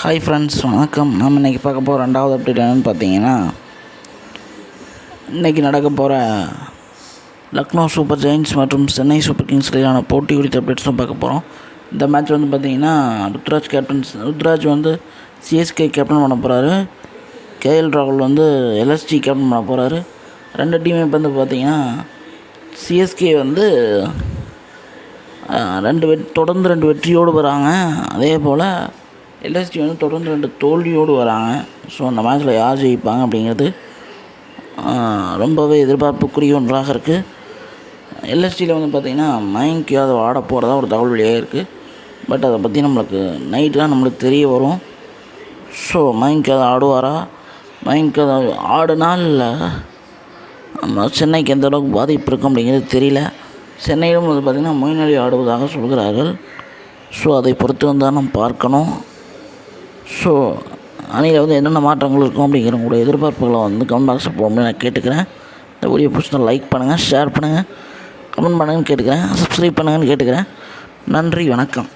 Hi friends, வணக்கம். நம்ம இன்றைக்கி பார்க்க போகிற ரெண்டாவது அப்டேட் என்னென்னு பார்த்தீங்கன்னா, இன்றைக்கி நடக்க போகிற லக்னோ சூப்பர் ஜெயின்ஸ் மற்றும் சென்னை சூப்பர் கிங்ஸ் இடையிலான போட்டி குறித்த அப்டேட்ஸும் பார்க்க போகிறோம். இந்த மேட்ச் வந்து பார்த்திங்கன்னா ருத்ராஜ் வந்து சிஎஸ்கே கேப்டன் பண்ண போகிறாரு. கேஎல் ராகுல் வந்து எல்எஸ்ஜி கேப்டன் பண்ண போகிறாரு. ரெண்டு டீமே வந்து பார்த்திங்கன்னா சிஎஸ்கே வந்து தொடர்ந்து ரெண்டு வெற்றியோடு வராங்க. அதே போல் எல்எஸ்டி வந்து தொடர்ந்து ரெண்டு தோல்வியோடு வராங்க. ஸோ அந்த மேட்ச்சில் யார் ஜெயிப்பாங்க அப்படிங்கிறது ரொம்பவே எதிர்பார்ப்புக்குரிய ஒன்றாக இருக்குது. எல்எஸ்டியில் வந்து பார்த்திங்கன்னா மயங்க் யாதவ் ஆட போகிறதா ஒரு தகவல் வெளியாக இருக்குது. பட் அதை பற்றி நைட்டு தான் நம்மளுக்கு தெரிய வரும். ஸோ மயங்க் யாதவ் ஆடுவாரா? மயங்க் யாதவ் ஆடுனால் நம்ம சென்னைக்கு எந்த அளவுக்கு பாதிப்பு இருக்கும் அப்படிங்கிறது தெரியல. சென்னையிலும் வந்து பார்த்திங்கன்னா மொயின் அலி ஆடுவதாக சொல்கிறார்கள். ஸோ அதை பொறுத்து வந்து தான் நம்ம பார்க்கணும். ஸோ அணியில் வந்து என்னென்ன மாற்றங்கள் இருக்கும் அப்படிங்கிற உங்களுடைய எதிர்பார்ப்புகளை வந்து கமெண்ட் பாக்ஸில் போகணும்னு நான் கேட்டுக்கிறேன். இந்த வீடியோ பிடிச்சா லைக் பண்ணுங்கள், ஷேர் பண்ணுங்கள், கமெண்ட் பண்ணுங்கன்னு கேட்டுக்கிறேன், சப்ஸ்கிரைப் பண்ணுங்கன்னு கேட்டுக்கிறேன். நன்றி, வணக்கம்.